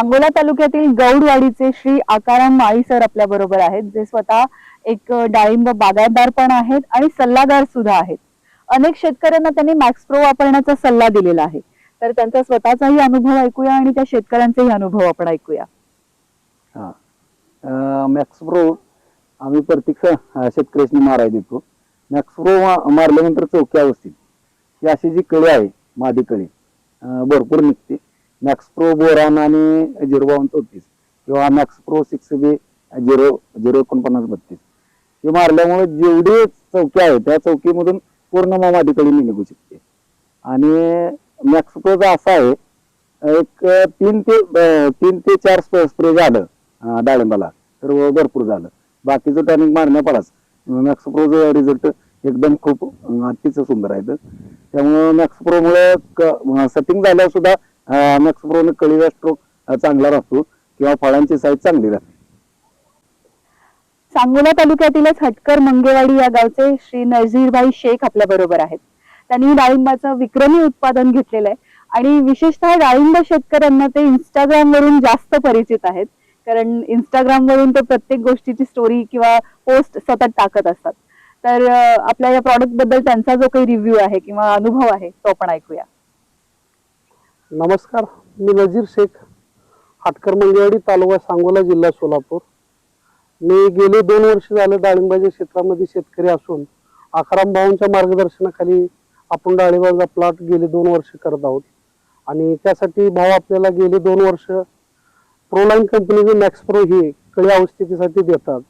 सांगोला तालुक्यातील गौडवाडीचे श्री आकाराम माळी सर आपल्या बरोबर आहेत, जे स्वतः एक डाळिंब बागायतदार पण आहेत आणि सल्लागार सुद्धा आहेत. अनेक शेतकऱ्यांना त्यांनी मॅक्स प्रो वापरण्याचा सल्ला दिलेला आहे. तर त्यांचा स्वतःचाही अनुभव ऐकूया आणि त्या शेतकऱ्यांचेही अनुभव आपण ऐकूया. मॅक्स प्रो आम्ही प्रत्येक शेतकऱ्यांनी मारायला देतो. मॅक्स प्रो मारल्यानंतर चौक्या अवस्थेत ही अशी जी कळी आहे, मादी कळी भरपूर निघते. मॅक्स प्रो बोरान आणि 05234 किंवा मॅक्स प्रो 6B 04932 हे मारल्यामुळे जेवढी चौकी आहे त्या चौकीमधून पूर्ण मादी कळी निघू शकते. आणि मॅक्स प्रोचा असा आहे, एक 3 ते 4 स्प्रे झालं डाळिंबाला तर भरपूर झालं. बाकीचं टॉनिक मारण्यापराच मॅक्स प्रोचा रिझल्ट एकदम खूप अतिच सुंदर आहे. त्यामुळे मॅक्स प्रो मुळे सेटिंग झाल्यावर सुद्धा मॅक्स प्रो ने कळीचा स्ट्रोक चांगला राहतो किंवा फळांची साईज चांगली राहते. सांगोला तालुक्यातीलच हटकर मंगेवाडी या गावचे श्री नजीरभाई शेख आपल्या बरोबर आहेत. त्यांनी डाळिंबाचं विक्रमी उत्पादन घेतलेलं आहे आणि विशेषतः डाळिंब शेतकऱ्यांना ते इंस्टाग्राम वरून जास्त परिचित आहेत, कारण इंस्टाग्राम वरून ते प्रत्येक गोष्टीची स्टोरी किंवा पोस्ट सतत टाकत असतात. तर आपल्या या प्रॉडक्ट बद्दल त्यांचा जो काही रिव्ह्यू आहे किंवा अनुभव आहे तो आपण ऐकूया. नमस्कार, मी नजीर शेख, हटकर मंगेवाडी, तालुका सांगोला, जिल्हा सोलापूर. मी गेले 2 वर्ष झाले डाळिंबाच्या क्षेत्रामध्ये शेतकरी असून आकाराम भाऊंच्या मार्गदर्शनाखाली आपण डाळिंबाचा प्लॉट गेले 2 वर्ष करत आहोत. आणि त्यासाठी भाऊ आपल्याला गेले 2 वर्ष प्रोलाइन कंपनीचे मॅक्स प्रो ही कळी अवस्थेसाठी देतात.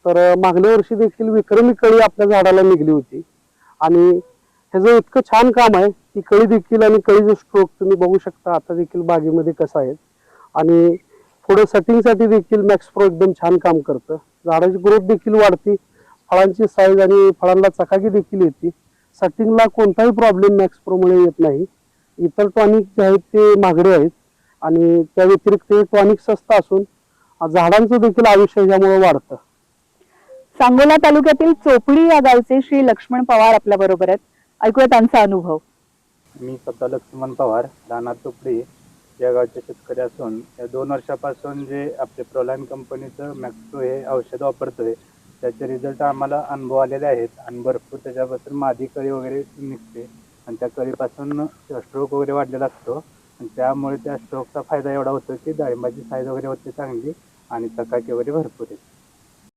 तर मागल्या वर्षी देखील विक्रमी कळी आपल्या झाडाला निघली होती आणि ह्याचं इतकं छान काम आहे की कळी देखील आणि कळीचं स्ट्रोक तुम्ही बघू शकता आता देखील बागेमध्ये कसं आहे. आणि पुढे सेटिंगसाठी देखील मॅक्स प्रो एकदम छान काम करतं. झाडाची ग्रोथ देखील वाढते, फळांची साईज आणि फळांना चकाकी देखील येते. सेटिंगला कोणताही प्रॉब्लेम मॅक्स प्रोमुळे येत नाही. इतर टॉनिक जे आहेत ते महागडे आहेत आणि त्या व्यतिरिक्त टॉनिक स्वस्त असून झाडांचं देखील आयुष्य यामुळे वाढतं. सांगोला तालुक्यातील चोपडी या गावचे श्री लक्ष्मण पवार आपल्या बरोबर आहेत. ऐकूया त्यांचा अनुभव. मी स्वतः लक्ष्मण पवार, राहणार चोपडी या गावचे शेतकरी असून या 2 वर्षापासून जे आपले प्रोलाइन कंपनीचं मॅक्स प्रो हे औषध वापरतोय त्याचे रिझल्ट आम्हाला अनुभव आलेले आहेत आणि भरपूर त्याच्यापासून मादी कळी वगैरे निघते आणि त्या कळीपासून स्ट्रोक वगैरे वाढलेला असतो आणि त्यामुळे त्या स्ट्रोकचा फायदा एवढा होतो की डाळिंबाची साईज वगैरे होते चांगली आणि चकाकी वगैरे भरपूर आहे.